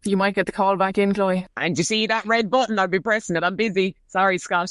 You might get the call back in, Chloe. And you see that red button? I'll be pressing it. I'm busy. Sorry, Scott.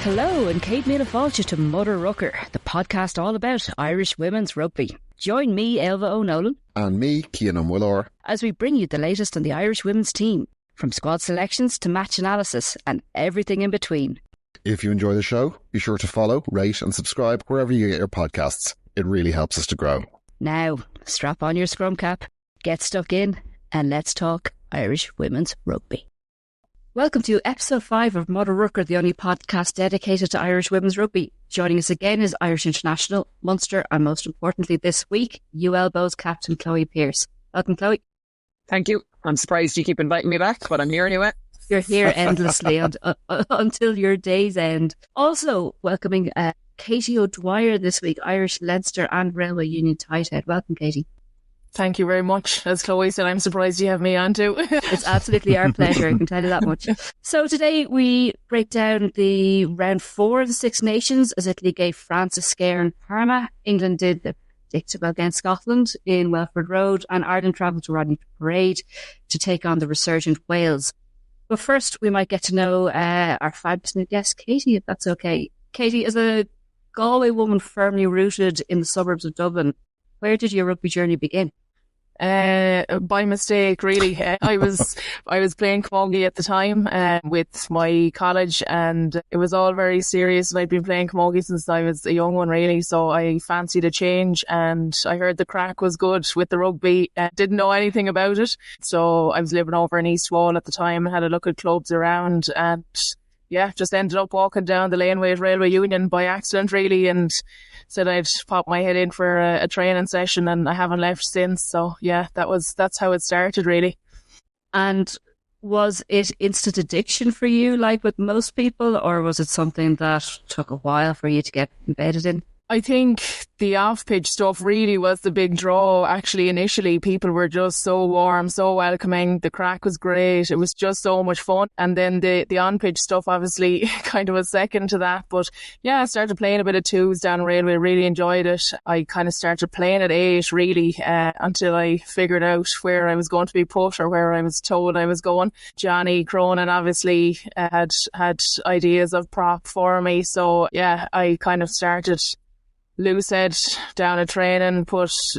Hello and Kate Míle Fáilte to MudderRucker, the podcast all about Irish women's rugby. Join me, Ailbhe O'Nolan. And me, Cian O'Mullor. As we bring you the latest on the Irish women's team, from squad selections to match analysis and everything in between. If you enjoy the show, be sure to follow, rate and subscribe wherever you get your podcasts. It really helps us to grow. Now, strap on your scrum cap, get stuck in, and let's talk Irish women's rugby. Welcome to episode 5 of MudderRucker, the only podcast dedicated to Irish women's rugby. Joining us again is Irish international, Munster, and most importantly this week, ULBO's captain Chloe Pearse. Welcome, Chloe. Thank you. I'm surprised you keep inviting me back, but I'm here anyway. You're here endlessly until your day's end. Also welcoming Katie O'Dwyer this week, Irish, Leinster and Railway Union tighthead. Welcome, Katie. Thank you very much. As Chloe said, I'm surprised you have me on too. It's absolutely our pleasure, I can tell you that much. So today we break down the round 4 of the Six Nations as Italy gave France a scare in Parma. England did the predictable against Scotland in Welford Road, and Ireland travelled to Rodney Parade to take on the resurgent Wales. But first, we might get to know our fabulous new guest, Katie, if that's okay. Katie, as a Galway woman firmly rooted in the suburbs of Dublin, where did your rugby journey begin? By mistake, really. I was playing camogie at the time with my college, and it was all very serious, and I'd been playing camogie since I was a young one, really, so I fancied a change, and I heard the craic was good with the rugby. Didn't know anything about it, so I was living over in East Wall at the time and had a look at clubs around, and yeah, just ended up walking down the laneway at Railway Union by accident, really, and said I'd pop my head in for a training session, and I haven't left since. So yeah, that's how it started, really. And was it instant addiction for you, like with most people, or was it something that took a while for you to get embedded in? I think the off-pitch stuff really was the big draw. Actually, initially, people were just so warm, so welcoming. The craic was great. It was just so much fun. And then the on-pitch stuff obviously kind of was second to that. But yeah, I started playing a bit of twos down Railway, really enjoyed it. I kind of started playing at 8 really until I figured out where I was going to be put or where I was told I was going. Johnny Cronin obviously had ideas of prop for me. So yeah, I kind of started loose head down a training,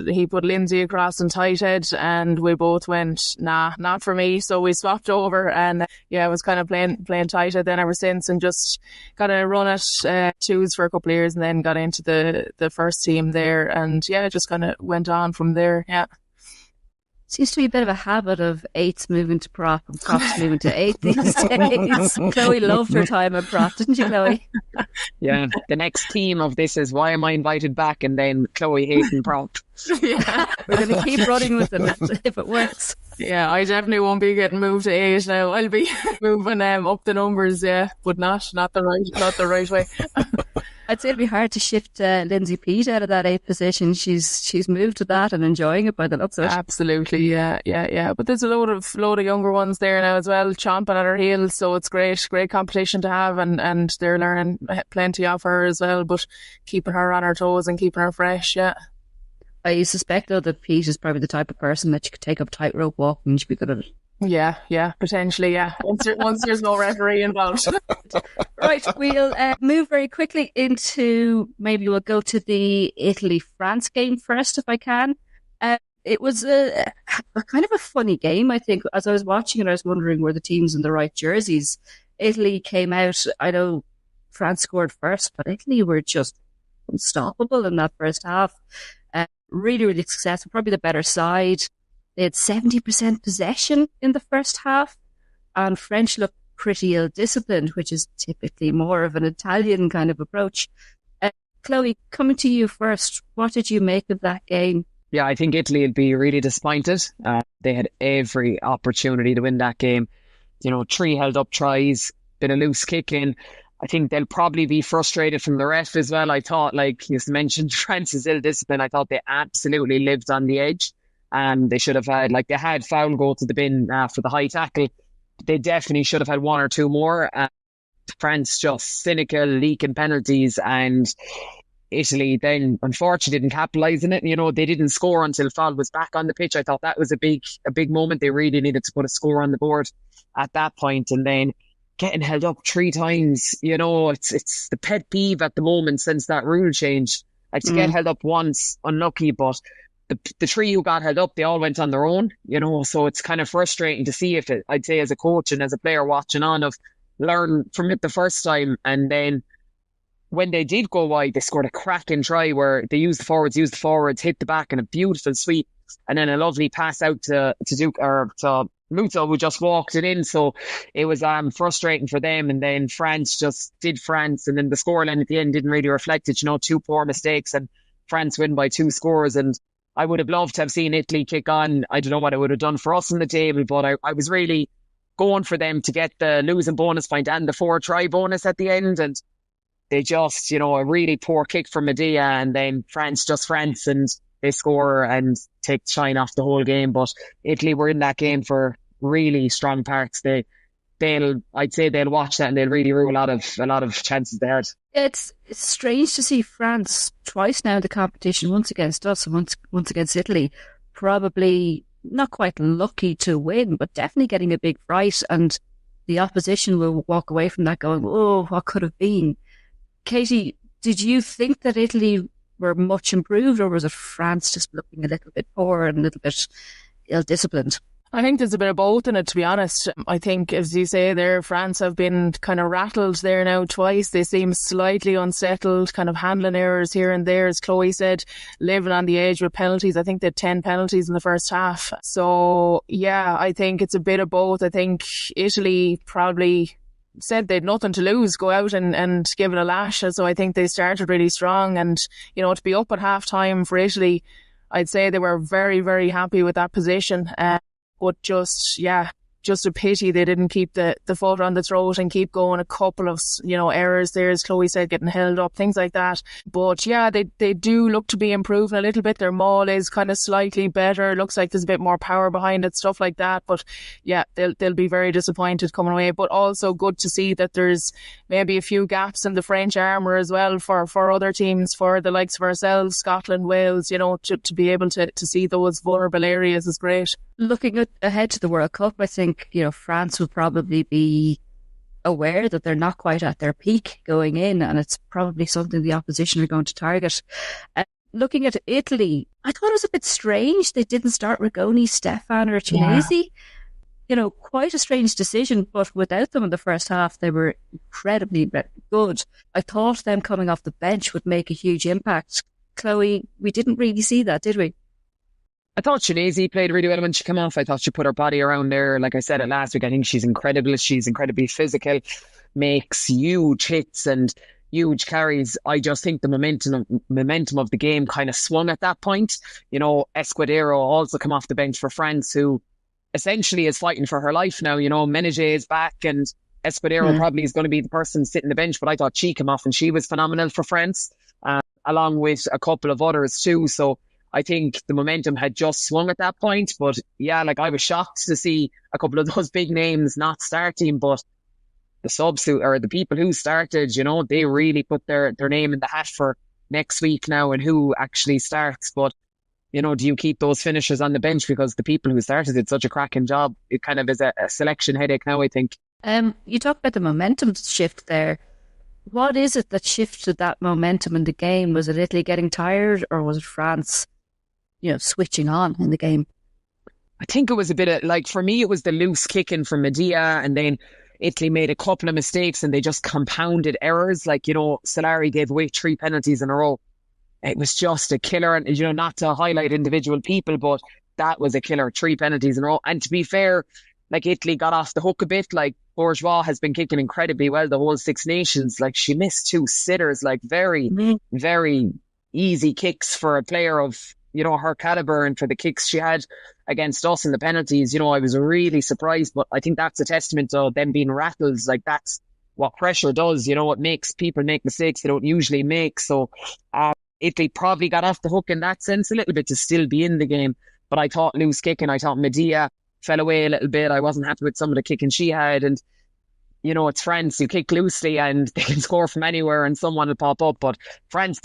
he put Lindsay across in tighthead, and we both went, nah, not for me. So we swapped over, and yeah, I was kind of playing tighthead then ever since, and just got a run at twos for a couple of years, and then got into the first team there, and yeah, just kind of went on from there. Yeah. Seems to be a bit of a habit of 8s moving to prop and props moving to 8 these days. Chloe loved her time at prop, didn't you, Chloe? Yeah, the next theme of this is why am I invited back, and then Chloe hating prop. Yeah, we're going to keep running with it if it works. Yeah, I definitely won't be getting moved to 8 now. I'll be moving up the numbers, yeah, but not the right way. I'd say it'd be hard to shift Lindsay Peat out of that 8th position. She's moved to that and enjoying it by the looks of it. Absolutely, yeah. But there's a load of younger ones there now as well, chomping at her heels. So it's great competition to have, and they're learning plenty of her as well. But keeping her on her toes and keeping her fresh, yeah. I suspect though that Pete is probably the type of person that you could take up tightrope walking and she'd be good at it. Yeah, potentially, yeah. Once there's no referee involved. Right, we'll move very quickly into, maybe we'll go to the Italy-France game first, if I can. It was a kind of a funny game, I think. As I was watching it, I was wondering, were the teams in the right jerseys? Italy came out, I know France scored first, but Italy were just unstoppable in that first half. Really, really successful, probably the better side. They had 70% possession in the first half, and French looked pretty ill-disciplined, which is typically more of an Italian kind of approach. Chloe, coming to you first, what did you make of that game? Yeah, I think Italy would be really disappointed. They had every opportunity to win that game. 3 held up tries, bit of loose kicking. I think they'll probably be frustrated from the ref as well. I thought, like you mentioned, France's ill-discipline, I thought they absolutely lived on the edge. And they should have had, they had foul go to the bin after the high tackle. They definitely should have had 1 or 2 more. France just cynical, leaking penalties, and Italy then unfortunately didn't capitalise on it. You know, they didn't score until Fall was back on the pitch. I thought that was a big moment. They really needed to put a score on the board at that point. And then getting held up 3 times, you know, it's the pet peeve at the moment since that rule change. Like to get held up once, unlucky, but the 3 who got held up, they all went on their own, you know, so it's kind of frustrating to see if it, I'd say as a coach and as a player watching on, of learn from it the first time, and then when they did go wide, they scored a cracking try where they used the forwards, hit the back in a beautiful sweep, and then a lovely pass out to Duke or to Muto, who just walked it in. So it was frustrating for them. And then France just did France, and then the scoreline at the end didn't really reflect it. You know, 2 poor mistakes, and France win by 2 scores. And I would have loved to have seen Italy kick on. I don't know what it would have done for us on the table, but I was really going for them to get the losing bonus point and the 4-try bonus at the end. And they just, you know, a really poor kick from Medea, and then France, and they score and take the shine off the whole game. But Italy were in that game for really strong parts. I'd say they'll watch that and they'll really rule a lot of chances they had. It's strange to see France twice now in the competition, once against us and once against Italy. Probably not quite lucky to win, but definitely getting a big fright, and the opposition will walk away from that going, oh, what could have been? Katie, did you think that Italy were much improved, or was it France just looking a little bit poor and a little bit ill-disciplined? I think there's a bit of both in it, to be honest. I think, as you say there, France have been kind of rattled there now twice. They seem slightly unsettled, kind of handling errors here and there, as Chloe said, living on the edge with penalties. I think they had 10 penalties in the first half. So, yeah, I think it's a bit of both. I think Italy probably said they'd nothing to lose, go out and give it a lash. So I think they started really strong, and, you know, to be up at half time for Italy, I'd say they were very, very happy with that position. But just a pity they didn't keep the foot on the throat and keep going. A couple of, you know, errors there, as Chloe said, getting held up, things like that. But yeah, they do look to be improving a little bit. Their maul is kind of slightly better. Looks like there's a bit more power behind it, stuff like that. But yeah, they'll be very disappointed coming away. But also good to see that there's maybe a few gaps in the French armour as well for other teams, for the likes of ourselves, Scotland, Wales, you know, to be able to see those vulnerable areas is great. Looking ahead to the World Cup, I think, you know, France will probably be aware that they're not quite at their peak going in, and it's probably something the opposition are going to target. Looking at Italy, I thought it was a bit strange they didn't start Rigoni, Stefan or Chinesi. Yeah. You know, quite a strange decision, but without them in the first half, they were incredibly good. I thought them coming off the bench would make a huge impact. Chloe, we didn't really see that, did we? I thought Chinesi played really well when she came off. I thought she put her body around there. Like I said it last week, I think she's incredible. She's incredibly physical, makes huge hits and huge carries. I just think the momentum of the game kind of swung at that point. You know, Escudero also come off the bench for France, who essentially is fighting for her life now. You know, Menege is back, and Escudero probably is going to be the person sitting the bench, but I thought she came off and she was phenomenal for France, along with a couple of others too. So I think the momentum had just swung at that point. But yeah, like I was shocked to see a couple of those big names not starting, but the substitute or the people who started, you know, they really put their name in the hat for next week now and who actually starts. But, you know, do you keep those finishers on the bench? Because the people who started did such a cracking job. It kind of is a selection headache now, I think. You talked about the momentum shift there. What is it that shifted that momentum in the game? Was it Italy getting tired, or was it France, you know, switching on in the game? I think it was a bit of, like, for me, it was the loose kicking from Medea, and then Italy made a couple of mistakes and they just compounded errors. Like, you know, Solari gave away 3 penalties in a row. It was just a killer. And, you know, not to highlight individual people, but that was a killer. 3 penalties in a row. And to be fair, like, Italy got off the hook a bit. Like, Bourgeois has been kicking incredibly well the whole Six Nations. Like, she missed 2 sitters, like very, very easy kicks for a player of, you know, her caliber, and for the kicks she had against us in the penalties. You know, I was really surprised, but I think that's a testament to them being rattled. Like, that's what pressure does. You know, it makes people make mistakes they don't usually make. So Italy probably got off the hook in that sense a little bit to still be in the game. But I thought loose kicking, I thought Medea fell away a little bit. I wasn't happy with some of the kicking she had, and it's France. You kick loosely and they can score from anywhere and someone will pop up. But France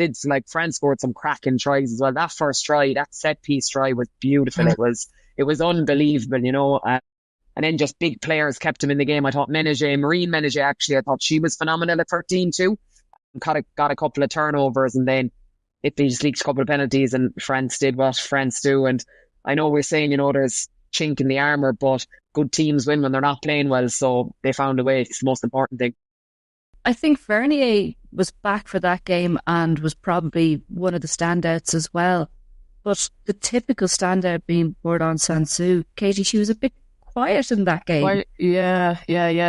scored some cracking tries as well. That first try, that set piece try was beautiful. It was unbelievable, and then just big players kept him in the game. I thought Marine Menage, actually, I thought she was phenomenal at 13 too. Got a couple of turnovers, and then Italy just leaked a couple of penalties, and France did what France do. And I know we're saying, there's chink in the armour, but good teams win when they're not playing well, so they found a way. It's the most important thing. I think Vernier was back for that game and was probably one of the standouts as well. But the typical standout being Bourdon Sansu, Katie, she was a bit quiet in that game. Yeah,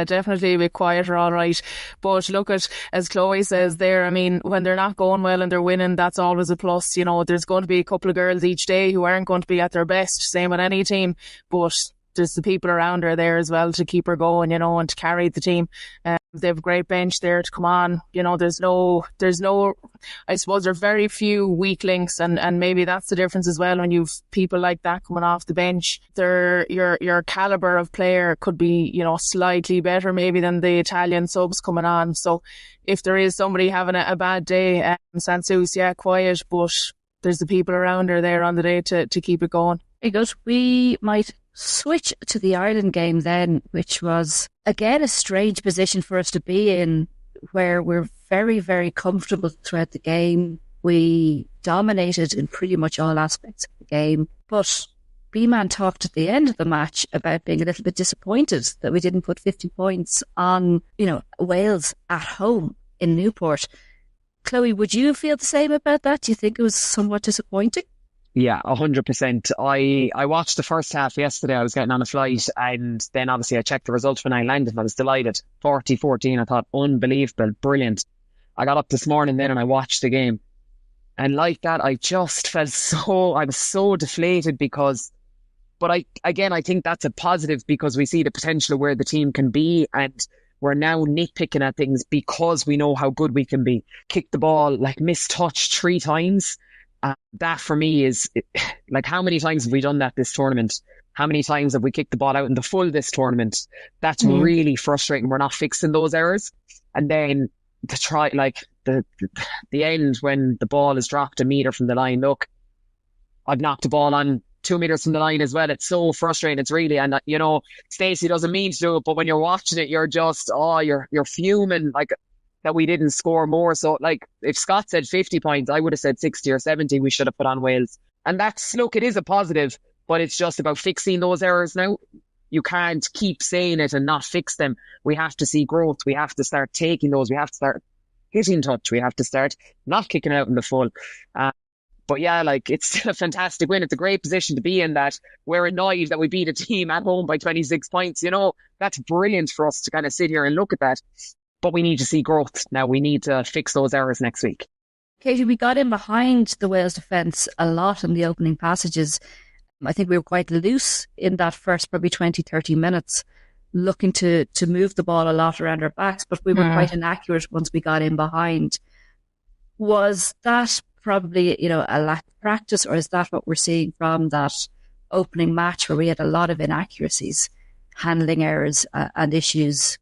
definitely a bit quieter, all right. But look at, as Chloe says there, I mean, when they're not going well and they're winning, that's always a plus. There's going to be a couple of girls each day who aren't going to be at their best, same with any team, but there's the people around her there as well to keep her going, and to carry the team. They have a great bench there to come on. There's no, I suppose there are very few weak links, and maybe that's the difference as well when you've people like that coming off the bench. Your calibre of player could be, slightly better maybe than the Italian subs coming on. So if there is somebody having a bad day, Sansu's, quiet, but there's the people around her there on the day to keep it going. Very good. We might switch to the Ireland game then, which was again a strange position for us to be in, where we're very, very comfortable throughout the game. We dominated in pretty much all aspects of the game, but B-Man talked at the end of the match about being a little bit disappointed that we didn't put 50 points on, Wales at home in Newport. Chloe, would you feel the same about that? Do you think it was somewhat disappointing? Yeah, 100%. I watched the first half yesterday. I was getting on a flight, and then obviously I checked the results when I landed, and I was delighted. 40-14, I thought, unbelievable, brilliant. I got up this morning then and I watched the game. And like that, I just felt I was so deflated but I think that's a positive, because we see the potential of where the team can be, and we're now nitpicking at things because we know how good we can be. Kick the ball, missed touch 3 times. That for me is, how many times have we done that this tournament? How many times have we kicked the ball out in the full this tournament? That's really frustrating. We're not fixing those errors. And then to try, the end when the ball is dropped a metre from the line. Look, I've knocked the ball on 2 metres from the line as well. It's so frustrating. It's really, and Stacey doesn't mean to do it, but when you're watching it, you're just, you're fuming, that we didn't score more. So if Scott said 50 points, I would have said 60 or 70 we should have put on Wales. And it is a positive, but it's just about fixing those errors now. You can't keep saying it and not fix them. We have to see growth. We have to start taking those. We have to start hitting touch. We have to start not kicking out in the full. But yeah, it's still a fantastic win. It's a great position to be in, that we're annoyed that we beat a team at home by 26 points. That's brilliant for us to kind of sit here and look at that. But we need to see growth now. We need to fix those errors next week. Katie, we got in behind the Wales defence a lot in the opening passages. I think we were quite loose in that first probably 20, 30 minutes, looking to move the ball a lot around our backs, but we were quite inaccurate once we got in behind. Was that probably, a lack of practice, or is that what we're seeing from that opening match where we had a lot of inaccuracies, handling errors and issues,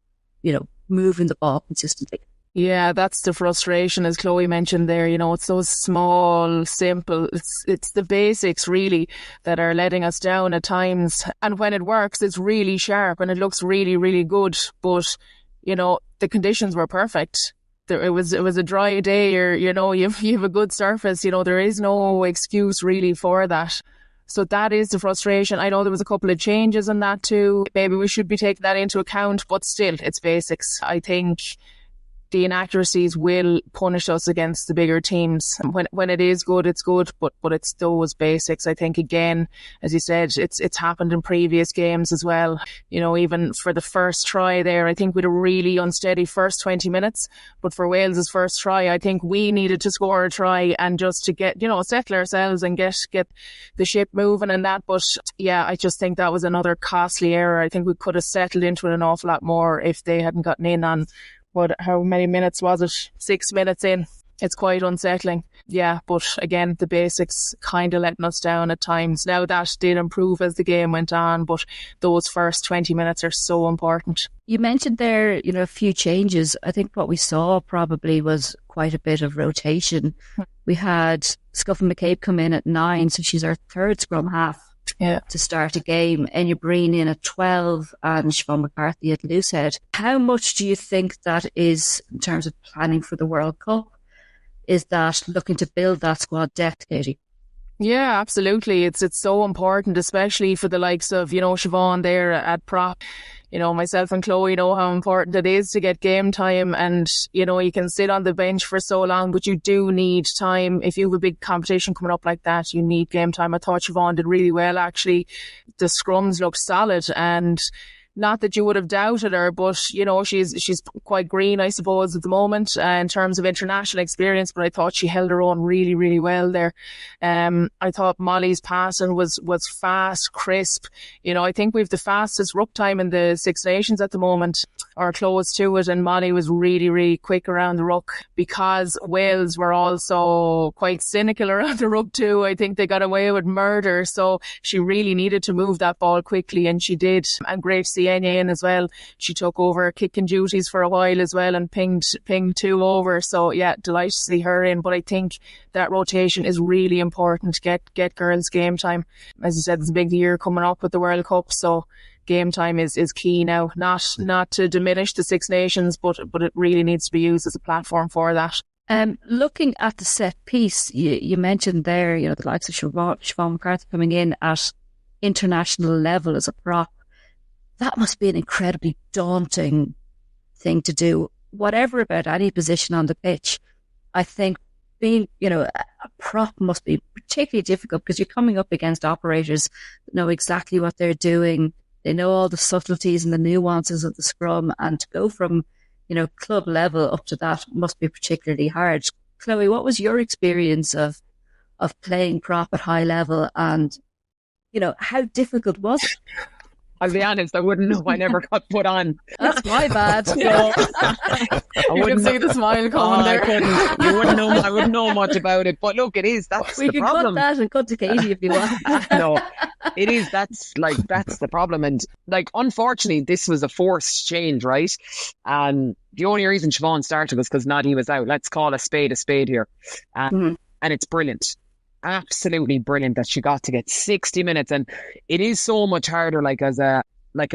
moving the ball consistently? Yeah, that's the frustration, as Chloe mentioned there. It's those small, simple, it's the basics really that are letting us down at times. And when it works, it's really sharp and it looks really, really good. But, the conditions were perfect. It was a dry day, or, you have a good surface. There is no excuse really for that. So that is the frustration. I know there was a couple of changes in that too. Maybe we should be taking that into account, but still, it's basics. I think the inaccuracies will punish us against the bigger teams. When it is good, it's good, but it's those basics. I think, again, as you said, it's happened in previous games as well. Even for the first try there, I think we had a really unsteady first 20 minutes. But for Wales's first try, I think we needed to score a try and just to get, settle ourselves and get the ship moving and that. But yeah, I just think that was another costly error. I think we could have settled into it an awful lot more if they hadn't gotten in on how many minutes was it? 6 minutes in. It's quite unsettling. Yeah, but again, the basics kind of letting us down at times. Now that did improve as the game went on, but those first 20 minutes are so important. You mentioned there, a few changes. I think what we saw probably was quite a bit of rotation. We had Scuffil-McCabe come in at 9, so she's our third scrum half to start a game. Enya Breen in at 12 and Siobhan McCarthy at loosehead. How much do you think that is in terms of planning for the World Cup? Is that looking to build that squad depth, Katie? Yeah, absolutely. It's so important, especially for the likes of, Siobhan there at prop. Myself and Chloe know how important it is to get game time, and, you can sit on the bench for so long, but you do need time. If you have a big competition coming up like that, you need game time. I thought Siobhan did really well, actually. The scrums looked solid, and not that you would have doubted her, but, she's quite green, I suppose, at the moment in terms of international experience, but I thought she held her own really, really well there. I thought Molly's passing was fast, crisp. I think we've the fastest ruck time in the Six Nations at the moment, or close to it, and Molly was really, really quick around the ruck because Wales were also quite cynical around the ruck too. I think they got away with murder, so she really needed to move that ball quickly, and she did. And great to see Enya in as well. She took over kicking duties for a while as well and pinged 2 over. So yeah, delighted to see her in. But I think that rotation is really important to get girls game time. As you said, it's a big year coming up with the World Cup, so game time is key now. Not to diminish the Six Nations, but it really needs to be used as a platform for that. Looking at the set piece, you mentioned there, the likes of Siobhan McCarthy coming in at international level as a prop. That must be an incredibly daunting thing to do. Whatever about any position on the pitch, I think being, a prop must be particularly difficult because you're coming up against operators that know exactly what they're doing. They know all the subtleties and the nuances of the scrum, and to go from, club level up to that must be particularly hard. Chloe, what was your experience of playing prop at high level, and, how difficult was it? I'll be honest, I wouldn't know. I never got put on. That's my bad. So, you can see the smile coming there. I wouldn't know much about it. But look, it is. That's the problem. We can cut that and cut to Katie if you want. No, it is. That's the problem. And unfortunately, this was a forced change, right? And the only reason Siobhan started was because Noddy was out. Let's call a spade here. And it's brilliant. Absolutely brilliant that she got to get 60 minutes, and it is so much harder as a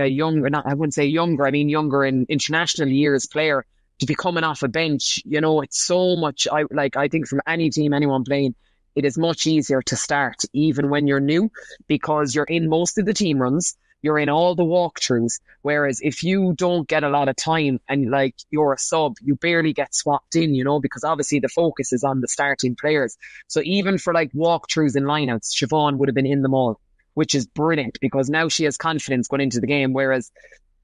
younger, not I wouldn't say younger, I mean younger in international years player to be coming off a bench. It's so much. I think from any team, anyone playing, it is much easier to start even when you're new, because you're in most of the team runs, you're in all the walkthroughs. Whereas if you don't get a lot of time and you're a sub, you barely get swapped in, because obviously the focus is on the starting players. So even for walkthroughs and lineouts, Siobhan would have been in them all, which is brilliant because now she has confidence going into the game. Whereas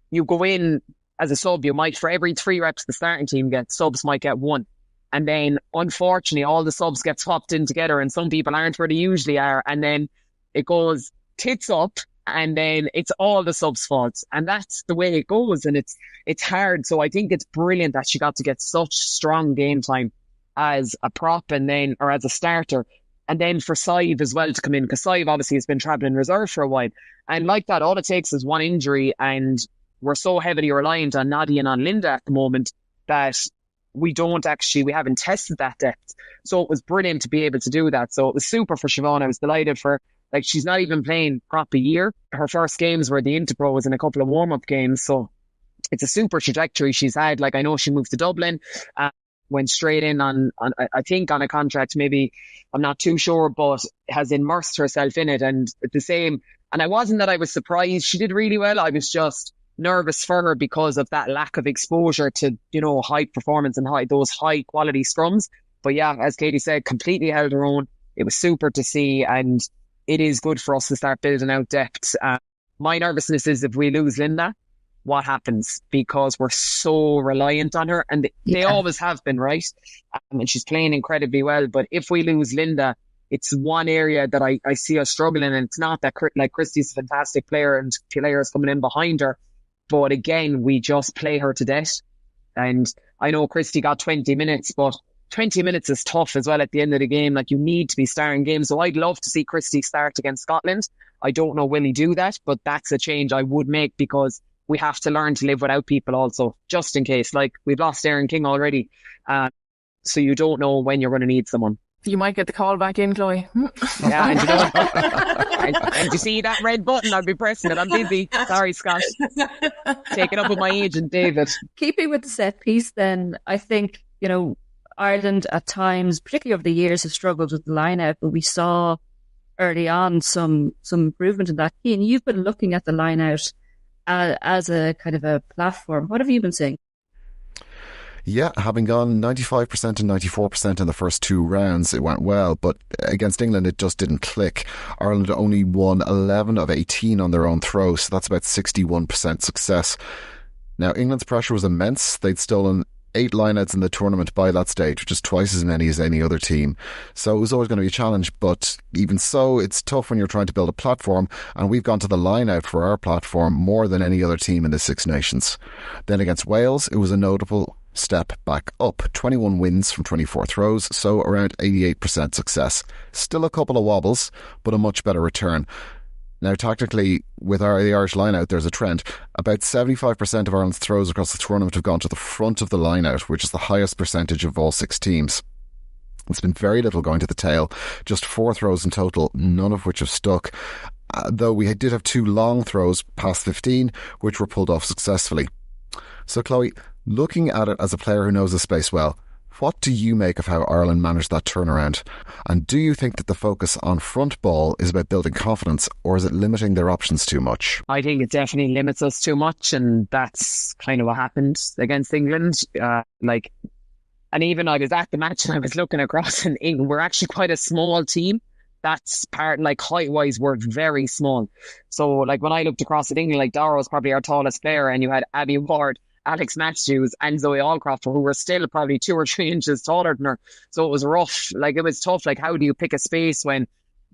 you go in as a sub, you might, for every 3 reps the starting team gets, subs might get 1. And then unfortunately all the subs get swapped in together, and some people aren't where they usually are. And then it goes tits up, and then it's all the subs' faults, and that's the way it goes, and it's hard. So I think it's brilliant that she got to get such strong game time as a prop or as a starter, and then for Sive as well to come in, because Sive obviously has been travelling reserve for a while, and that all it takes is one injury, and we're so heavily reliant on Noddy and on Linda at the moment that we haven't tested that depth. So it was brilliant to be able to do that. So it was super for Siobhan. I was delighted for. She's not even playing prop a year. Her first games were the Interpro was in a couple of warm-up games. So it's a super trajectory she's had. I know she moved to Dublin, went straight in on I think on a contract, maybe, I'm not too sure, but has immersed herself in it. And the same, and I wasn't that I was surprised. She did really well. I was just nervous for her because of that lack of exposure to, high performance and those high quality scrums. But yeah, as Katie said, completely held her own. It was super to see, and it is good for us to start building out depth. My nervousness is if we lose Linda, what happens? Because we're so reliant on her, and they always have been, right? And she's playing incredibly well. But if we lose Linda, it's one area that I see us struggling. And it's not that Christy's a fantastic player and players coming in behind her. But again, we just play her to death. And I know Christy got 20 minutes, but 20 minutes is tough as well at the end of the game. Like, you need to be starting games. So I'd love to see Christie start against Scotland. I don't know will he do that, but that's a change I would make, because we have to learn to live without people also, just in case. Like, we've lost Erin King already. So you don't know when you're going to need someone. You might get the call back in, Chloe. Yeah, and you know, and you see that red button, I'll be pressing it. I'm busy. Sorry, Scott. Take it up with my agent, David. Keeping with the set piece then, I think, you know, Ireland at times, particularly over the years, have struggled with the line out, but we saw early on some improvement in that. Cian, you've been looking at the line out as a kind of a platform. What have you been seeing? Yeah, having gone 95% and 94% in the first 2 rounds, it went well, but against England it just didn't click. Ireland only won 11 of 18 on their own throw, so that's about 61% success. Now, England's pressure was immense. They'd stolen 8 lineouts in the tournament by that stage, which is twice as many as any other team. So it was always going to be a challenge, but even so, it's tough when you're trying to build a platform, and we've gone to the lineout for our platform more than any other team in the Six Nations. Then against Wales, it was a notable step back up. 21 wins from 24 throws, so around 88% success. Still a couple of wobbles, but a much better return. Now, tactically, with the Irish line-out, there's a trend. About 75% of Ireland's throws across the tournament have gone to the front of the line-out, which is the highest percentage of all 6 teams. It's been very little going to the tail. Just 4 throws in total, none of which have stuck. Though we did have 2 long throws past 15, which were pulled off successfully. So, Chloe, looking at it as a player who knows the space well, what do you make of how Ireland managed that turnaround? And do you think that the focus on front ball is about building confidence, or is it limiting their options too much? I think it definitely limits us too much, and that's kind of what happened against England. And even I was at the match and I was looking across, and England, we're actually quite a small team. That's part, like, height-wise, we're very small. So, like, when I looked across at England, like, Dara was probably our tallest player, and you had Abby Ward, Alex Matthews and Zoe Allcroft, who were still probably 2 or 3 inches taller than her. So it was rough. Like, it was tough. Like, how do you pick a space when,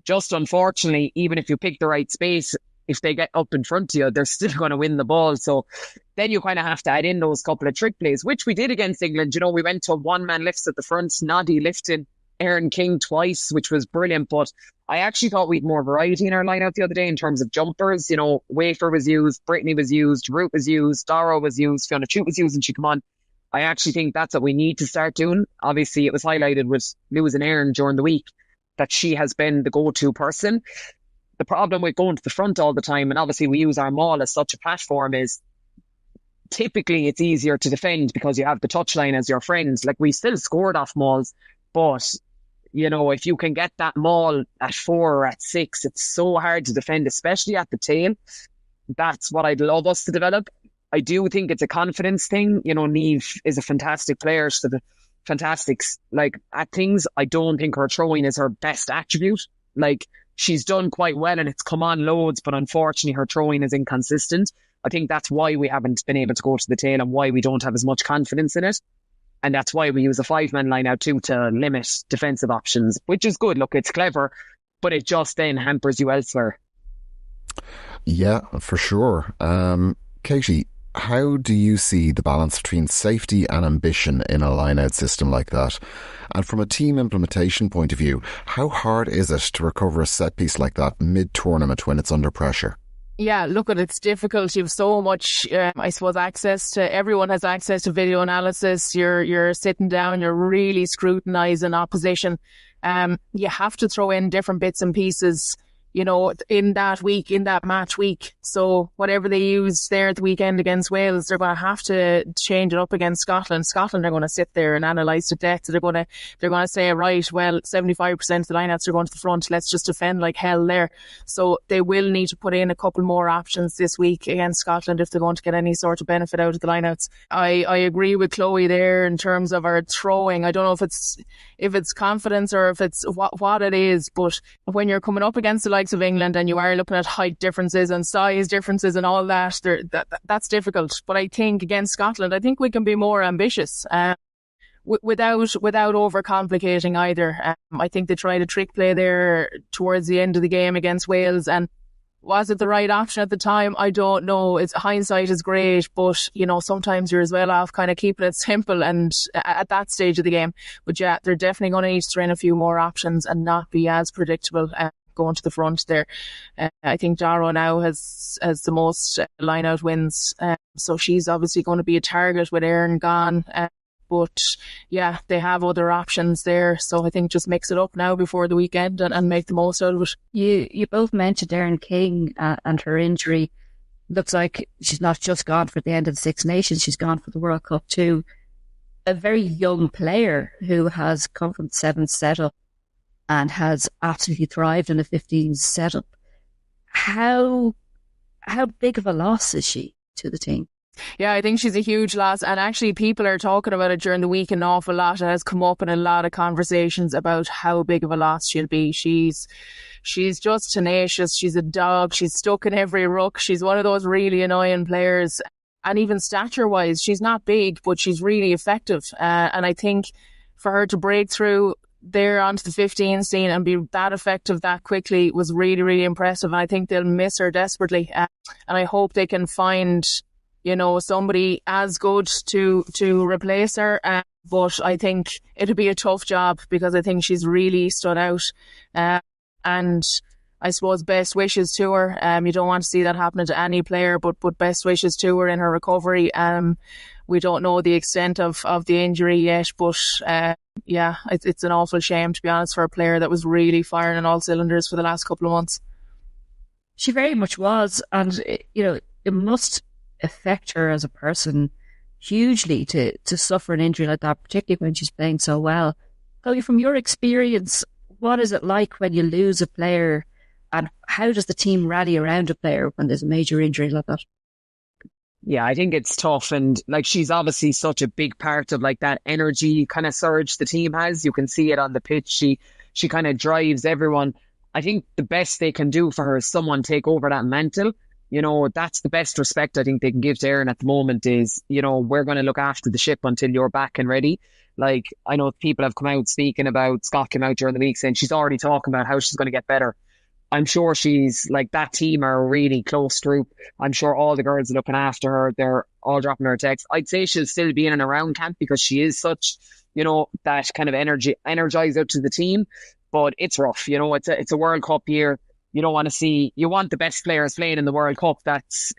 just unfortunately, even if you pick the right space, if they get up in front of you, they're still going to win the ball. So then you kind of have to add in those couple of trick plays, which we did against England. You know, we went to 1-man lifts at the front, Noddy lifting Erin King twice, which was brilliant. But I actually thought we had more variety in our line-out the other day in terms of jumpers. You know, Wafer was used, Brittany was used, Root was used, Dara was used, Fiona Chute was used, and she come on. I actually think that's what we need to start doing. Obviously, it was highlighted with Lewis and Erin during the week that she has been the go-to person. The problem with going to the front all the time, and obviously we use our maul as such a platform, is typically it's easier to defend because you have the touchline as your friend. Like, we still scored off mauls, but you know, if you can get that maul at 4 or at 6, it's so hard to defend, especially at the tail. That's what I'd love us to develop. I do think it's a confidence thing. You know, Niamh is a fantastic player. She's fantastic, like, at things. I don't think her throwing is her best attribute. Like, she's done quite well and it's come on loads, but unfortunately her throwing is inconsistent. I think that's why we haven't been able to go to the tail and why we don't have as much confidence in it. And that's why we use a 5-man line out too, to limit defensive options, which is good. Look, it's clever, but it just then hampers you elsewhere. Yeah, for sure. Katie, how do you see the balance between safety and ambition in a line-out system like that? And from a team implementation point of view, how hard is it to recover a set piece like that mid-tournament when it's under pressure? Yeah, look, it's difficult. You have so much, I suppose, access to, everyone has access to video analysis. You're sitting down, you're really scrutinising opposition. You have to throw in different bits and pieces, you know, in that week, in that match week. So whatever they use there at the weekend against Wales, they're going to have to change it up against Scotland. Scotland are going to sit there and analyse to death. So they're going to say, right, well, 75% of the lineouts are going to the front. Let's just defend like hell there. So they will need to put in a couple more options this week against Scotland if they're going to get any sort of benefit out of the lineouts. I agree with Chloe there in terms of our throwing. I don't know if it's confidence or if it's what it is, but when you're coming up against the likes of England and you are looking at height differences and size differences and all that, that's difficult. But I think against Scotland, I think we can be more ambitious without overcomplicating either. I think they tried a trick play there towards the end of the game against Wales, and Was it the right option at the time? I don't know. Hindsight is great, but sometimes you're as well off kind of keeping it simple and at that stage of the game. But yeah, they're definitely going to need to throw in a few more options and not be as predictable going to the front there. I think Darrow now has the most line-out wins, so she's obviously going to be a target with Erin gone. But yeah, they have other options there. So I think just mix it up now before the weekend and make the most out of it. You both mentioned Erin King and her injury. Looks like she's not just gone for the end of the Six Nations, she's gone for the World Cup too. A very young player who has come from the sevens setup and has absolutely thrived in a 15s setup. How big of a loss is she to the team? Yeah, I think she's a huge loss, and actually people are talking about it during the week an awful lot. It has come up in a lot of conversations about how big of a loss she'll be. She's just tenacious. She's a dog. She's stuck in every ruck. She's one of those really annoying players. And even stature-wise, she's not big, but she's really effective. And I think for her to break through there onto the 15 scene and be that effective that quickly was really, really impressive. And I think they'll miss her desperately. And I hope they can find somebody as good to replace her. But I think it'll be a tough job because I think she's really stood out. And I suppose best wishes to her. You don't want to see that happening to any player, but best wishes to her in her recovery. We don't know the extent of the injury yet, but yeah, it's an awful shame, to be honest, for a player that was really firing on all cylinders for the last couple of months. She very much was, and it must affect her as a person hugely to suffer an injury like that, particularly when she's playing so well. Chloe, from your experience, what is it like when you lose a player, and how does the team rally around a player when there's a major injury like that? Yeah, I think it's tough, and she's obviously such a big part of that energy kind of surge the team has. You can see it on the pitch. She kind of drives everyone. I think the best they can do for her is someone take over that mantle. That's the best respect I think they can give to Erin at the moment is, we're going to look after the ship until you're back and ready. I know people have come out speaking about, Scott came out during the week saying she's already talking about how she's going to get better. I'm sure she's that team are a really close group. I'm sure all the girls are looking after her. They're all dropping her texts. I'd say she'll still be in and around camp because she is such, that kind of energizer to the team. But it's rough. It's a World Cup year. You want the best players playing in the World Cup. That's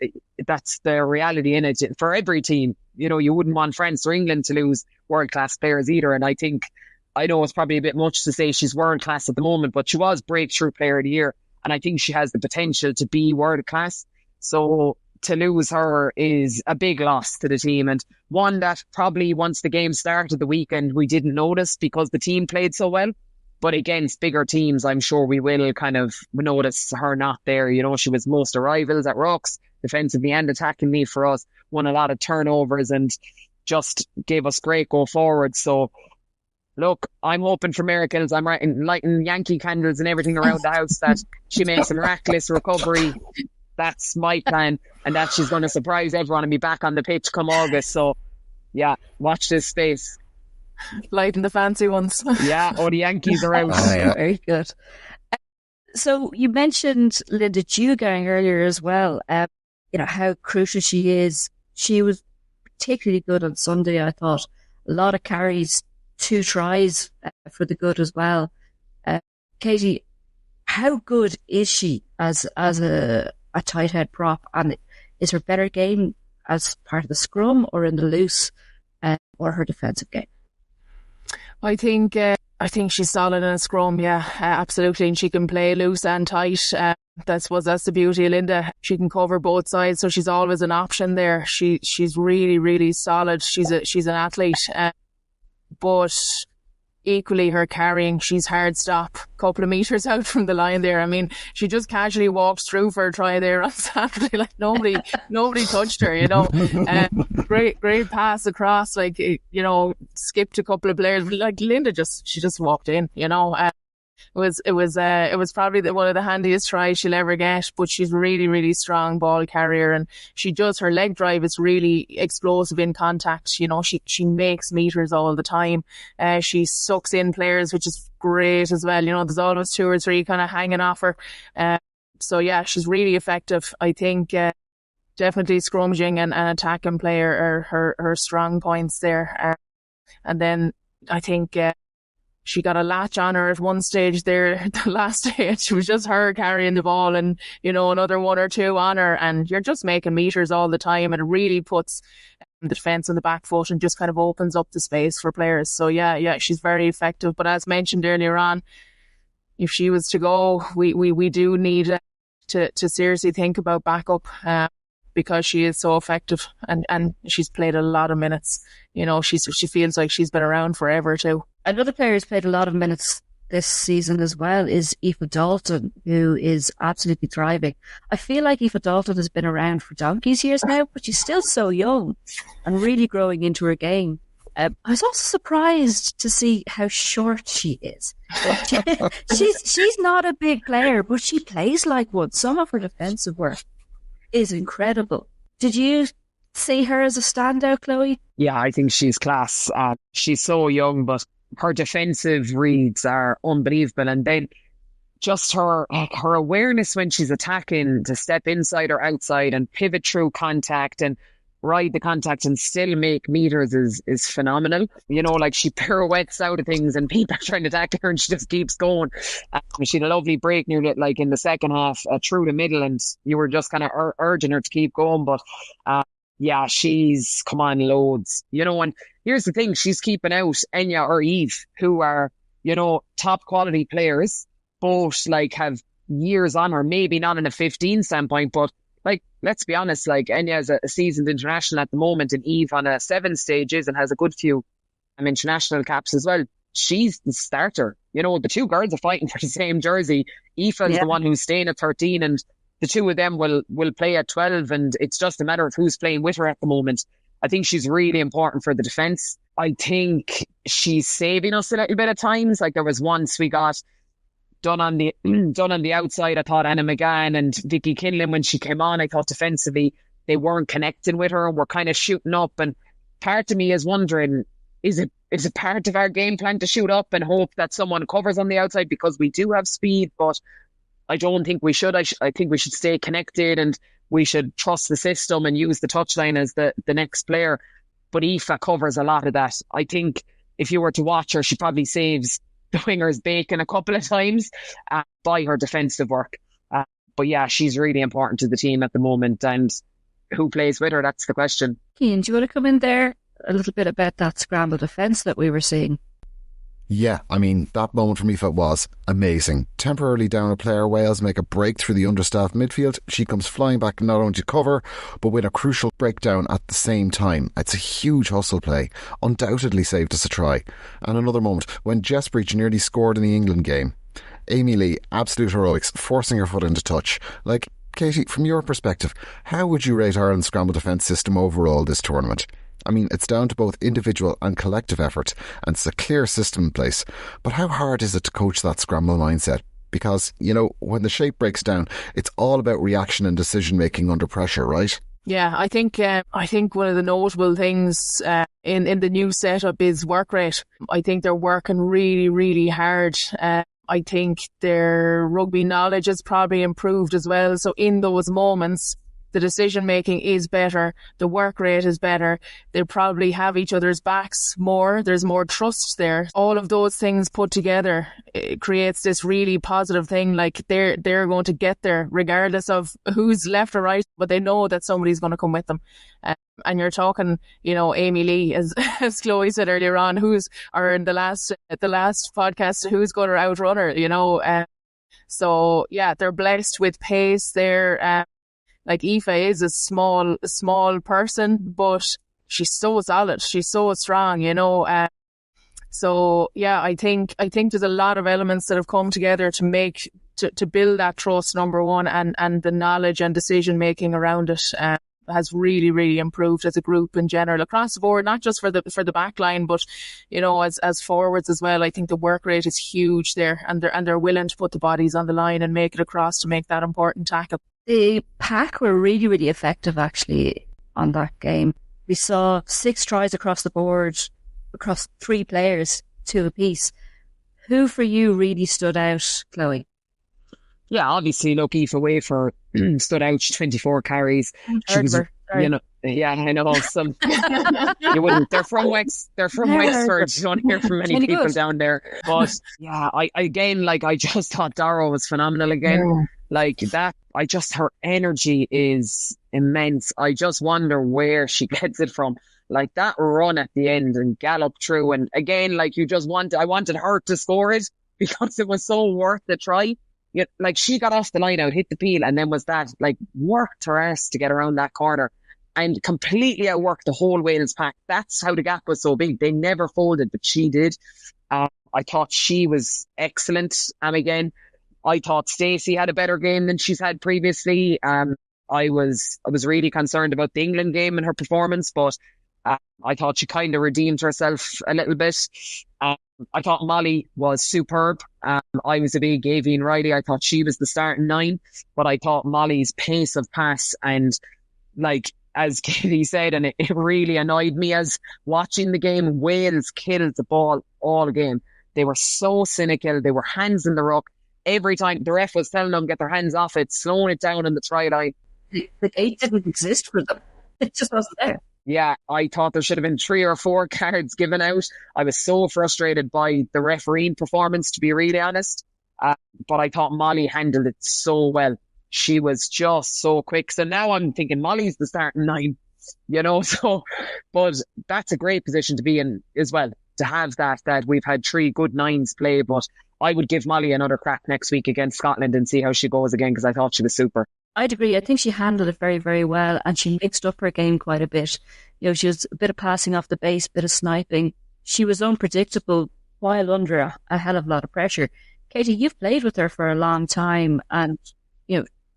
the reality in it for every team. You wouldn't want France or England to lose world-class players either. And I know it's probably a bit much to say she's world-class at the moment, but she was breakthrough player of the year. And I think she has the potential to be world-class. So to lose her is a big loss to the team. And one that probably once the game started the weekend, we didn't notice because the team played so well. But against bigger teams, I'm sure we will kind of notice her not there. She was most arrivals at rucks, defensively and attackingly for us, won a lot of turnovers and just gave us great go forward. So, look, I'm hoping for miracles. I'm lighting Yankee candles and everything around the house that she makes a miraculous recovery. That's my plan, and that she's going to surprise everyone and be back on the pitch come August. So, yeah, watch this space. Lighting the fancy ones. Yeah, the Yankees are out. Oh, yeah. Very good. So you mentioned Linda Djougang earlier as well. How crucial she is. She was particularly good on Sunday, I thought. A lot of carries, 2 tries for the good as well. Katie, how good is she as a tight head prop? And is her better game as part of the scrum or in the loose or her defensive game? I think she's solid in a scrum, yeah, absolutely. And she can play loose and tight. That's the beauty of Linda. She can cover both sides, so she's always an option there. She's really, really solid. She's an athlete. But equally her carrying, she's hard stop, couple of metres out from the line there. I mean, she just casually walked through for a try there on Saturday, nobody touched her, great pass across, skipped a couple of players, Linda she just walked in, It was probably one of the handiest tries she'll ever get, but she's really, really strong ball carrier, and her leg drive is really explosive in contact. She makes meters all the time. She sucks in players, which is great as well. There's always 2 or 3 kind of hanging off her. So yeah, she's really effective. I think definitely scrummaging and attacking player are her strong points there. And then I think she got a latch on her at one stage there, the last day. It was just her carrying the ball and, another one or two on her. And you're just making meters all the time. And it really puts the defence on the back foot and just kind of opens up the space for players. So yeah, she's very effective. But as mentioned earlier on, if she was to go, we do need to seriously think about backup because she is so effective and she's played a lot of minutes. She feels like she's been around forever too. Another player who's played a lot of minutes this season as well is Aoife Dalton, who is absolutely thriving. I feel like Aoife Dalton has been around for donkey's years now, but she's still so young and really growing into her game. I was also surprised to see how short she is. She's not a big player, but she plays like one. Some of her defensive work is incredible. Did you see her as a standout, Chloe? Yeah, I think she's class. She's so young, but her defensive reads are unbelievable. And then just her awareness when she's attacking to step inside or outside and pivot through contact and ride the contact and still make meters is phenomenal. Like she pirouettes out of things and people are trying to attack her and she just keeps going. She had a lovely break near it, like in the second half through the middle, and you were just kind of urging her to keep going. But yeah, she's come on loads. And here's the thing, she's keeping out Enya or Eve, who are, top quality players, both like have years on her, maybe not in a 15 standpoint, but like, let's be honest, like Enya is a seasoned international at the moment and Eve on a 7 stages and has a good few international caps as well. She's the starter. The two girls are fighting for the same jersey. Aoife is the one who's staying at 13 and the two of them will play at 12, and it's just a matter of who's playing with her at the moment. I think she's really important for the defence. I think she's saving us a little bit at times. Like there was once we got done on the outside. I thought Anna McGann and Vicky Kinlan, when she came on, I thought defensively they weren't connecting with her and were kind of shooting up. And part of me is wondering, is it part of our game plan to shoot up and hope that someone covers on the outside, because we do have speed, but I don't think we should. I think we should stay connected and we should trust the system and use the touchline as the next player. But Aoife covers a lot of that. I think if you were to watch her, she probably saves the winger's bacon a couple of times by her defensive work. But yeah, she's really important to the team at the moment. And who plays with her? That's the question. Cian, do you want to come in there a little bit about that scramble defence that we were seeing? Yeah, I mean, that moment from Aoife was amazing. Temporarily down a player, Wales make a break through the understaffed midfield. She comes flying back not only to cover, but with a crucial breakdown at the same time. It's a huge hustle play. Undoubtedly saved us a try. And another moment when Jess Breach nearly scored in the England game. Amy Lee, absolute heroics, forcing her foot into touch. Like, Katie, from your perspective, how would you rate Ireland's scramble defence system overall this tournament? I mean, it's down to both individual and collective effort, and it's a clear system in place. But how hard is it to coach that scramble mindset? Because, when the shape breaks down, it's all about reaction and decision-making under pressure, right? Yeah, I think one of the notable things in the new setup is work rate. I think they're working really, really hard. I think their rugby knowledge has probably improved as well. So in those moments, the decision making is better, the work rate is better, they probably have each other's backs more, there's more trust there. All of those things put together, it creates this really positive thing, like they're going to get there regardless of who's left or right, but they know that somebody's going to come with them. And you're talking, Amy Lee, as Chloe said earlier on, in the last podcast, who's going to outrun her, so yeah, they're blessed with pace. They're like Aoife is a small person, but she's so solid. She's so strong, so yeah, I think there's a lot of elements that have come together to build that trust, number one, and the knowledge and decision making around it has really, really improved as a group in general across the board, not just for the back line, but as forwards as well. I think the work rate is huge there, and they're willing to put the bodies on the line and make it across to make that important tackle. The pack were really, really effective actually on that game. We saw 6 tries across the board, across 3 players, 2 apiece. Who for you really stood out, Chloe? Yeah, obviously, look, Aoife for stood out. 24 carries. She was, Sorry. you know, yeah, I know some. You wouldn't. They're from Wexford. You don't hear from many Any people good? down there. But yeah, I just thought Darrow was phenomenal again. Yeah. Like that, her energy is immense. I just wonder where she gets it from. Like that run at the end and gallop through, and again, like I wanted her to score it because it was so worth the try. Yeah, like she got off the line out, hit the peel, and then was that like worked her ass to get around that corner and completely outworked the whole Wales pack. That's how the gap was so big. They never folded, but she did. I thought she was excellent. Again, I thought Stacey had a better game than she's had previously. I was really concerned about the England game and her performance, but I thought she kind of redeemed herself a little bit. I thought Molly was superb. I was a big Aoife and Riley. I thought she was the starting 9, but I thought Molly's pace of pass and, like, as Katie said, and it really annoyed me as watching the game, Wales killed the ball all game. They were so cynical. They were hands in the ruck. Every time the ref was telling them get their hands off it, slowing it down in the try line. The gate didn't exist for them. It just wasn't there. Yeah, I thought there should have been 3 or 4 cards given out. I was so frustrated by the refereeing performance, to be really honest. But I thought Molly handled it so well. She was just so quick. So now I'm thinking Molly's the starting 9, so, but that's a great position to be in as well, to have that we've had 3 good 9s play. But I would give Molly another crack next week against Scotland and see how she goes again, because I thought she was super. I'd agree. I think she handled it very, very well, and she mixed up her game quite a bit. She was a bit of passing off the base, a bit of sniping. She was unpredictable while under a hell of a lot of pressure. Katie, you've played with her for a long time, and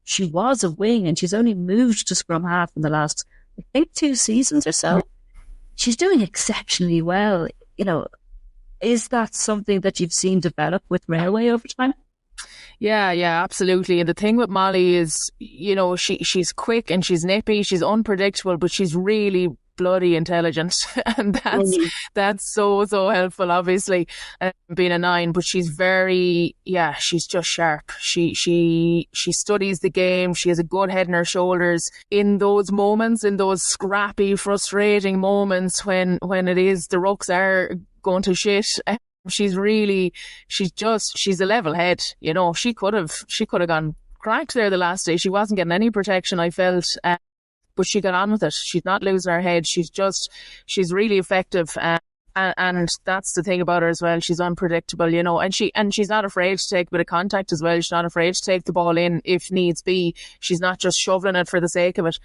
she was a wing, and she's only moved to scrum half in the last, I think, 2 seasons or so. She's doing exceptionally well. Is that something that you've seen develop with Railway over time? Yeah, absolutely. And the thing with Molly is, she's quick and she's nippy, she's unpredictable, but she's really bloody intelligent. And that's so helpful, obviously, being a 9. But she's she's just sharp. She studies the game. She has a good head on her shoulders in those moments, in those scrappy, frustrating moments when it is the rucks are going to shit. She's a level head. She could have gone cracked there the last day. She wasn't getting any protection, I felt, but she got on with it. She's not losing her head. She's really effective. And that's the thing about her as well. She's unpredictable, and she's not afraid to take a bit of contact as well. She's not afraid to take the ball in if needs be. She's not just shoveling it for the sake of it.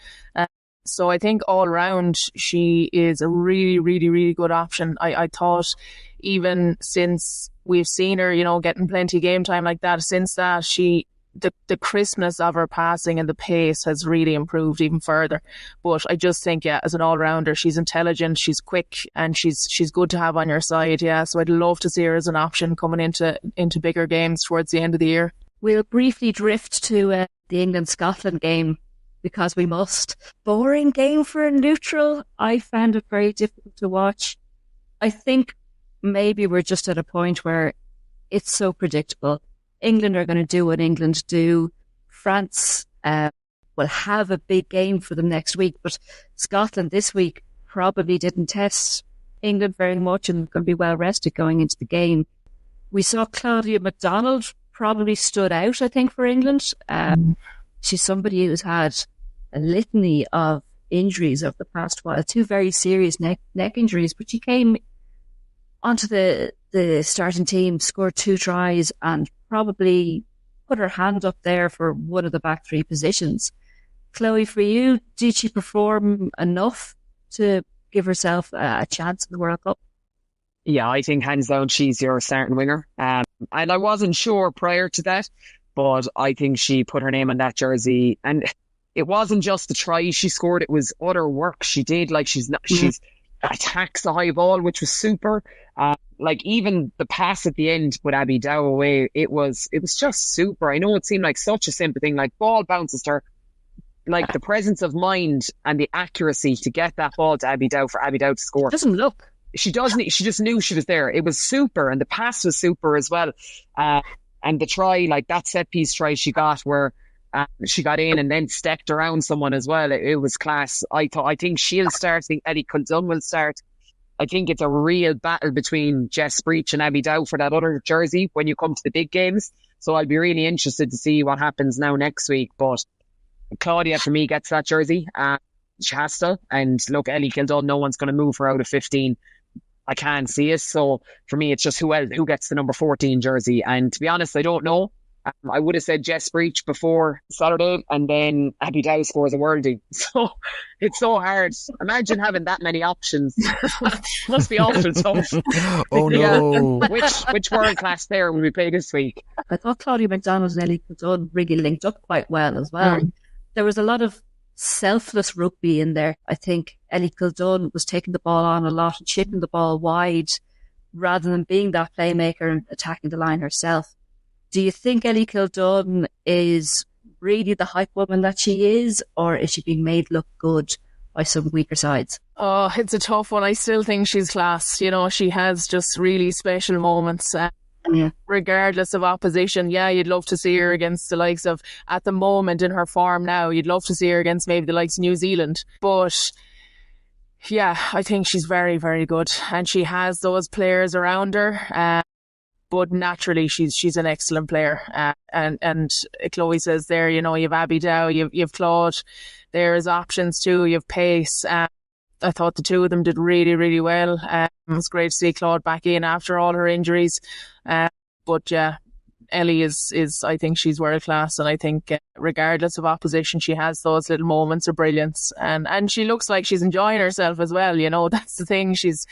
So I think all around she is a really, really, really good option. I thought even since we've seen her, getting plenty of game time like that, since that the crispness of her passing and the pace has really improved even further. But I just think, as an all-rounder, she's intelligent, she's quick, and she's good to have on your side. Yeah, so I'd love to see her as an option coming into bigger games towards the end of the year. We'll briefly drift to the England-Scotland game, because we must. Boring game for a neutral. I found it very difficult to watch. I think maybe we're just at a point where it's so predictable. England are going to do what England do. France will have a big game for them next week, but Scotland this week probably didn't test England very much and going to be well rested going into the game. We saw Claudia MacDonald probably stood out, I think, for England. She's somebody who's had a litany of injuries over the past while, 2 very serious neck injuries, but she came onto the starting team, scored 2 tries, and probably put her hand up there for one of the back 3 positions. Chloe, for you, did she perform enough to give herself a chance in the World Cup? Yeah, I think hands down she's your starting winger. And I wasn't sure prior to that, but I think she put her name on that jersey. And it wasn't just the try she scored, it was other work she did. Like she's attacks the high ball, which was super. Like even the pass at the end with Ailbhe Dalton away, it was just super. I know it seemed like such a simple thing, like ball bounces to her. Like the presence of mind and the accuracy to get that ball to Ailbhe Dalton for Ailbhe Dalton to score. Doesn't look. She just knew she was there. It was super, and the pass was super as well. And the try, like that set piece try she got where she got in and then stepped around someone as well. It was class. I think she'll start. I think Eddie Kildun will start. I think it's a real battle between Jess Breach and Aoife Dalton for that other jersey when you come to the big games. So I'll be really interested to see what happens now next week. But Claudia, for me, gets that jersey. She has to. And look, Ellie Kildun, no one's going to move her out of 15. I can't see it. So for me, it's just who gets the number 14 jersey. And to be honest, I don't know. I would have said Jess Breach before Saturday, and then Aoife Dalton scores a worldie. So it's so hard. Imagine having that many options. Must be awful tough. Oh no! Which world class player will we play this week? I thought Claudia McDonald and Ellie Kildun really linked up quite well as well. There was a lot of selfless rugby in there. I think Ellie Kildun was taking the ball on a lot and chipping the ball wide rather than being that playmaker and attacking the line herself. Do you think Ellie Kildun is really the hype woman that she is, or is she being made look good by some weaker sides? Oh, it's a tough one. I still think she's class. You know, she has just really special moments. Regardless of opposition, you'd love to see her against the likes of, at the moment in her form now, you'd love to see her against maybe the likes of New Zealand. But yeah, I think she's very, very good. And she has those players around her. But naturally, she's an excellent player. And Chloe says there, you know, you've Aoife Dalton, you've Claude. There's options too. You've Pace. I thought the two of them did really, really well. It was great to see Claude back in after all her injuries. But yeah, Ellie is I think she's world class, and I think regardless of opposition, she has those little moments of brilliance, and she looks like she's enjoying herself as well. You know, that's the thing. She's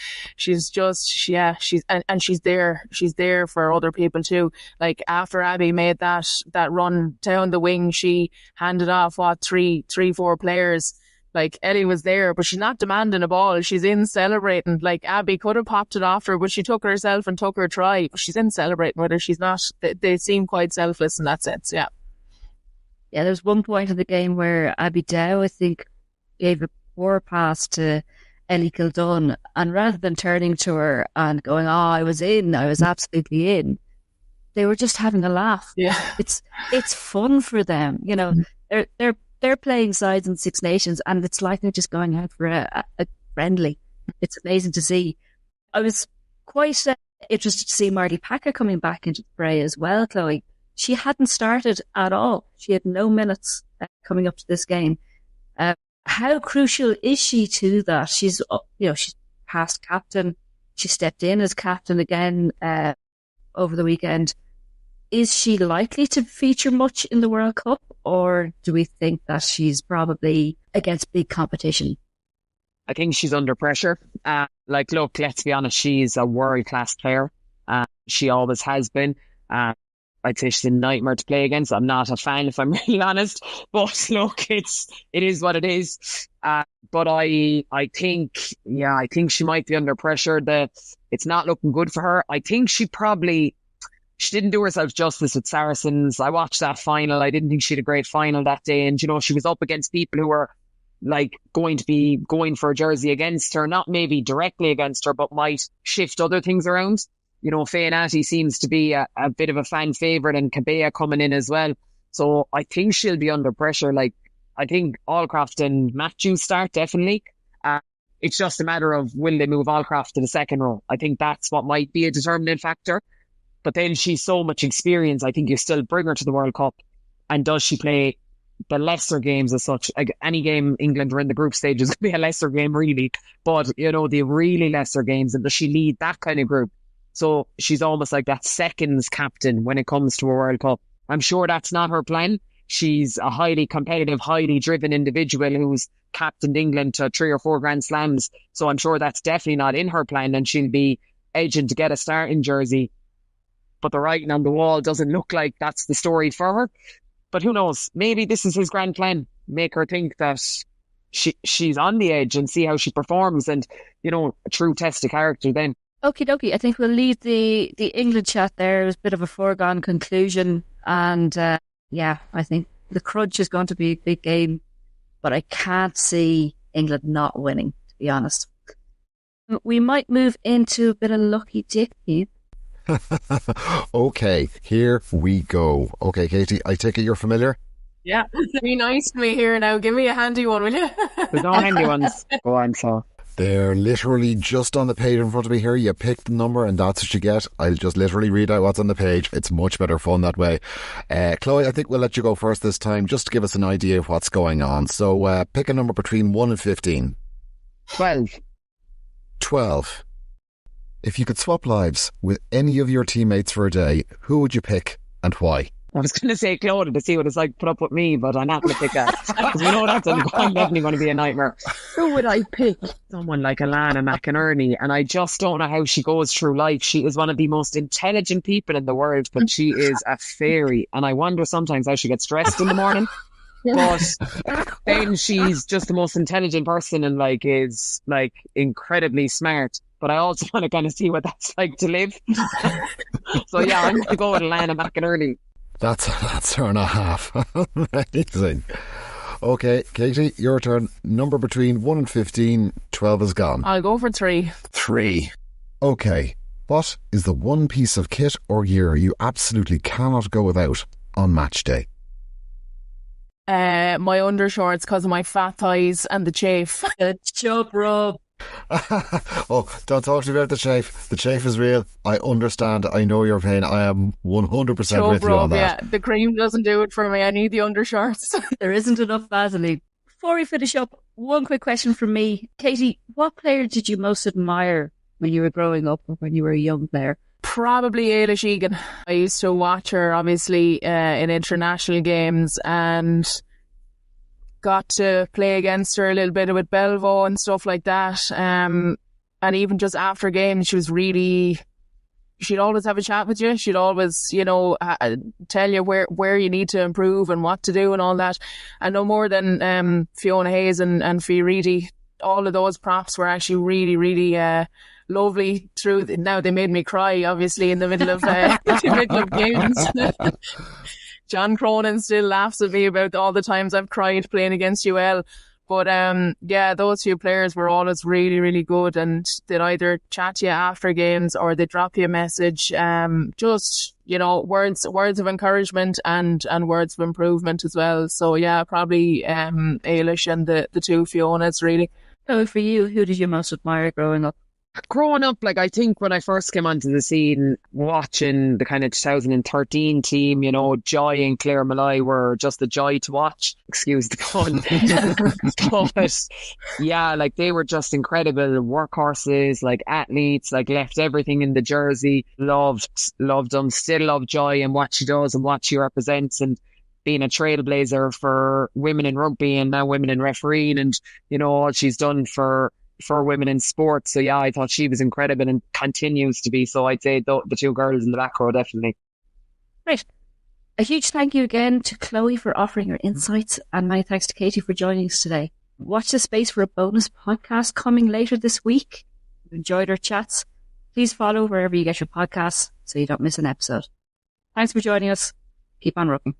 there for other people too. Like after Aoife made that run down the wing, she handed off three, 4 players. Like Ellie was there, but she's not demanding a ball. She's in celebrating. Like Aoife could have popped it off her, but she took herself and took her try. She's in celebrating with her. She's not. They seem quite selfless in that sense. Yeah. Yeah, there's one point in the game where Aoife Dalton, I think, gave a poor pass to Ellie Kildun, and rather than turning to her and going, "Oh, I was absolutely in," they were just having a laugh. Yeah, it's fun for them. You know, they're playing sides in Six Nations, and it's like they're just going out for a friendly. It's amazing to see. I was quite interested to see Marty Packer coming back into the fray as well, Chloe. She hadn't started at all. She had no minutes coming up to this game. How crucial is she to that? She's past captain. She stepped in as captain again over the weekend. Is she likely to feature much in the World Cup, or do we think that she's probably against big competition? I think she's under pressure. Look, let's be honest, she's a world-class player. She always has been. I'd say she's a nightmare to play against. I'm not a fan, if I'm really honest. But look, it is what it is. But I think she might be under pressure. It's not looking good for her. I think she didn't do herself justice with Saracens. I watched that final. I didn't think she had a great final that day. And, you know, she was up against people who were like going to be going for a jersey against her, not maybe directly against her, but might shift other things around. You know, Fayanati seems to be a bit of a fan favourite, and Cabea coming in as well. So I think she'll be under pressure. Like, I think Allcroft and Matthews start, definitely. It's just a matter of, will they move Allcroft to the second row? I think that's what might be a determining factor. But then she's so much experience, I think you still bring her to the World Cup. And does she play the lesser games as such? Like, any game England are in the group stage is going to be a lesser game, really. But, you know, the really lesser games, and does she lead that kind of group? So she's almost like that seconds captain when it comes to a World Cup. I'm sure that's not her plan. She's a highly competitive, highly driven individual who's captained England to 3 or 4 Grand Slams. So I'm sure that's definitely not in her plan, and she'll be edging to get a starting jersey. But the writing on the wall doesn't look like that's the story for her. But who knows? Maybe this is his grand plan. Make her think that she's on the edge and see how she performs, and, you know, a true test of character then. Okie dokie. I think we'll leave the England chat there. It was a bit of a foregone conclusion. And I think the crunch is going to be a big game. But I can't see England not winning, to be honest. We might move into a bit of lucky dip here. Okay, here we go. Okay, Katie, I take it you're familiar? Yeah. Be nice to me here now. Give me a handy one, will you? There's no handy ones. Go on, so. They're literally just on the page in front of me here. You pick the number and that's what you get. I'll just literally read out what's on the page. It's much better fun that way. Chloe, I think we'll let you go first this time just to give us an idea of what's going on. So pick a number between 1 and 15. 12. 12. If you could swap lives with any of your teammates for a day, who would you pick and why? I was going to say Claudia to see what it's like to put up with me, but I'm not going to pick that. Because we know that's definitely going to be a nightmare. Who would I pick? Someone like Alana McInerney. And I just don't know how she goes through life. She is one of the most intelligent people in the world, but she is a fairy. And I wonder sometimes how she gets dressed in the morning. But then she's just the most intelligent person and is incredibly smart. But I also want to kind of see what that's like to live. So yeah, I'm going to go with Alana McInerney. That's her and a half. Amazing. Okay, Katie, your turn. Number between 1 and 15, 12 is gone. I'll go for 3. 3. Okay, what is the one piece of kit or gear you absolutely cannot go without on match day? My undershorts because of my fat thighs and the chafe. The chub rub. Oh, don't talk to me about the chafe. The chafe is real. I understand. I know your pain. I am 100% with you on that. Yeah, the cream doesn't do it for me. I need the undershorts. There isn't enough Vaseline. Before we finish up, one quick question from me. Katie, what player did you most admire when you were growing up or when you were a young player? Probably Ailbhe and Cian. I used to watch her, obviously, in international games and got to play against her a little bit with Belvo and stuff like that. And even just after games, she'd always have a chat with you. She'd always, tell you where you need to improve and what to do and all that. And no more than Fiona Hayes and Fioretti. All of those props were actually really, really lovely. Now they made me cry, obviously, in the middle of games. John Cronin still laughs at me about all the times I've cried playing against UL. But those two players were always really, really good, and they'd either chat to you after games or they'd drop you a message. Just, words of encouragement and words of improvement as well. So yeah, probably Ailbhe and the two Fionas really. So for you, who did you most admire growing up? Growing up, I think when I first came onto the scene, watching the kind of 2013 team, Joy and Claire Malloy were just a joy to watch. Excuse the pun. But yeah, they were just incredible workhorses, athletes, left everything in the jersey. Loved them, still love Joy and what she does and what she represents, and being a trailblazer for women in rugby and now women in refereeing, and all she's done for women in sport. So yeah, I thought she was incredible and continues to be. So I'd say the two girls in the back row, definitely. Right. A huge thank you again to Chloe for offering her insights, and many thanks to Katie for joining us today. Watch the space for a bonus podcast coming later this week. If you enjoyed our chats, please follow wherever you get your podcasts so you don't miss an episode. Thanks for joining us. Keep on rocking.